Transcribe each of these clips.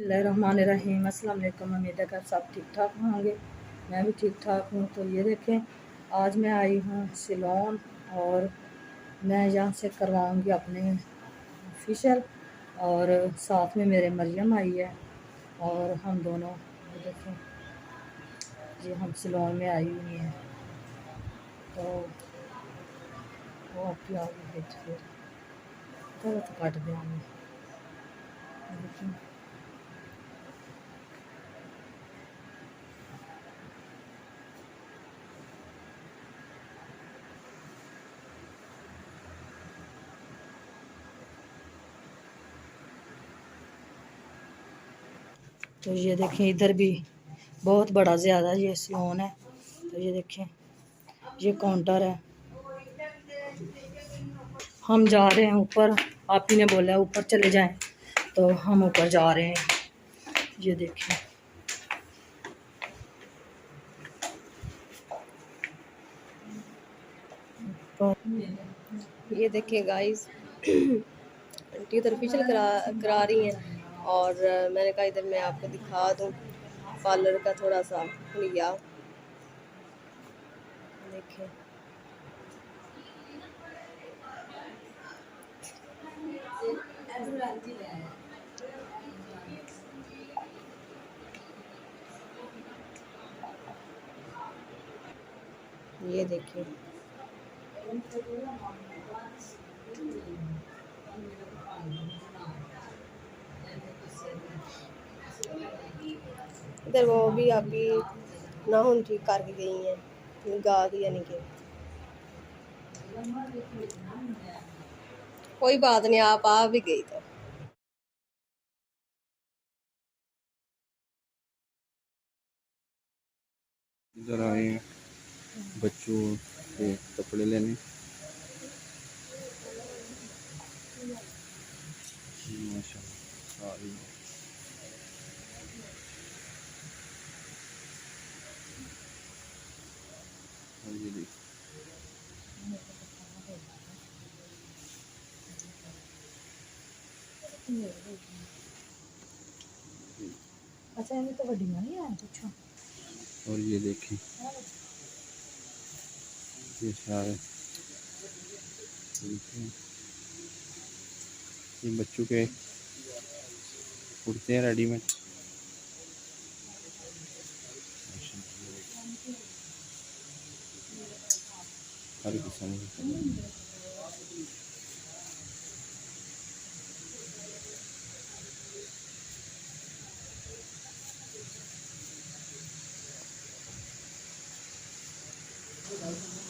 बिस्मिल्लाहिर्रहमानिर्रहीम। अस्सलाम वालेकुम। उम्मीद है कि सब ठीक ठाक होंगे। मैं भी ठीक ठाक हूँ। तो ये देखें, आज मैं आई हूँ सिलोन और मैं यहाँ से करवाऊँगी अपने फेशियल और साथ में मेरे मरियम आई है और हम दोनों ये देखें, ये हम सिलोन में आई हुई हैं। तो वो आपकी आगे भेज फिर तो काट दें हमें। देखें तो ये देखें, इधर भी बहुत बड़ा ज़्यादा ये सैलून है। तो ये देखें, ये काउंटर है। हम जा रहे हैं ऊपर, आप ही ने बोला ऊपर चले जाएं, तो हम ऊपर जा रहे हैं। ये देखें, तो ये देखिए गाइस, आंटी उधर फेशियल करा रही हैं और मैंने कहा इधर मैं आपको दिखा दूं पार्लर का थोड़ा सा लिया। देखिए ये देखिए, इधर वो भी अभी नाखून ठीक करके गई हैं, गा दिया नहीं कि कोई बात नहीं, आप आ भी गई तो इधर आए हैं बच्चों के कपड़े लेने। माशाल्लाह सारी ये देखिए, अच्छा ये तो वड्डी नहीं है कुछ। और ये देखिए, ये सारे देखिए, ये बच्चों के कुर्ते हैं रेडीमेड। हर किस्म के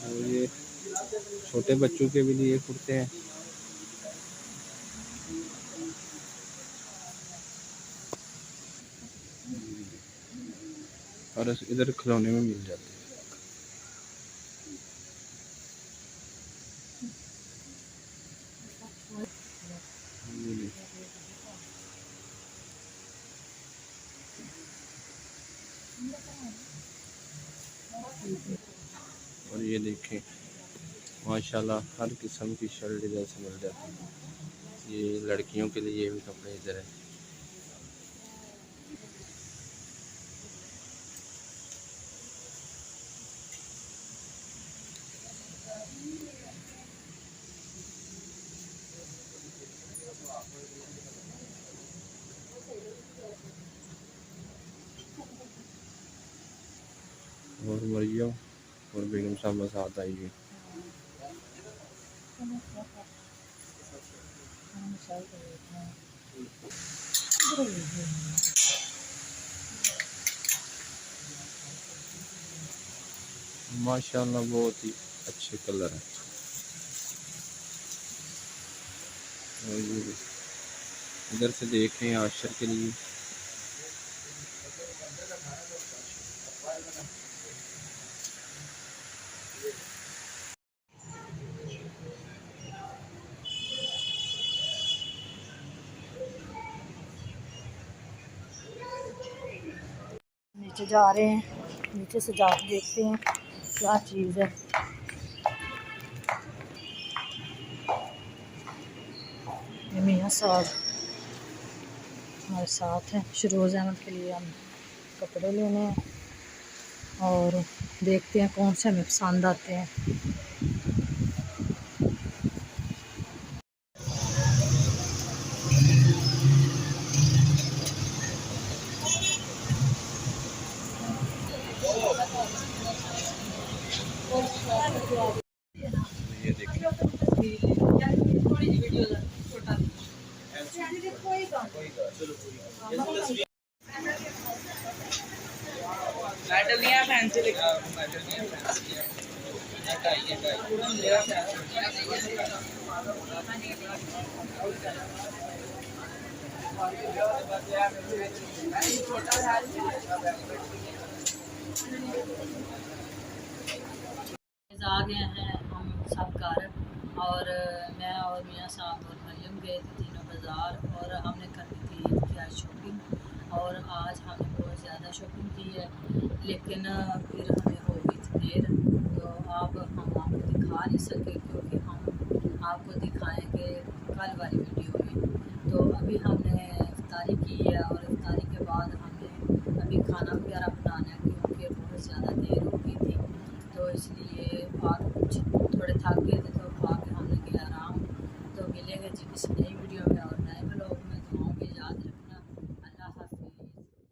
और ये छोटे बच्चों के भी लिए कुर्ते हैं। और इधर खिलौने में मिल जाते हैं। ये देखिए, और ये देखें माशाल्लाह हर किस्म की शर्ट इधर से मिल जाती है। ये लड़कियों के लिए भी कपड़े इधर है। और मरियम और बेगम साहब साथ आई है। माशाल्लाह बहुत ही अच्छे कलर हैं। और ये इधर से देख रहे हैं आशर के लिए। नीचे जा रहे हैं, नीचे से जाकर देखते हैं क्या चीज़ है। ये मियाँ साहब हमारे साथ हैं। शरोज़ अहमद के लिए हम कपड़े लेने हैं और देखते हैं कौन से हमें पसंद आते हैं। ये देखिए मेटल नहीं है फैंसी आ गए हैं हम सब घर और मैं और मियाँ साहब और मरियम गए थे तीनों बाज़ार और हमने करनी थी ईद की आज शॉपिंग और आज हमने बहुत ज़्यादा शॉपिंग की है, लेकिन फिर हमें हो गई थी देर, तो अब हम आपको दिखा नहीं सके क्योंकि हम आपको दिखाएंगे कल वाली वीडियो में। तो अभी हमने इफ्तारी की है और इफ्तारी के बाद हमने अभी खाना वगैरह बनाना है क्योंकि बहुत ज़्यादा देर हो गई थी, तो इसलिए और कुछ थोड़े थक गए थे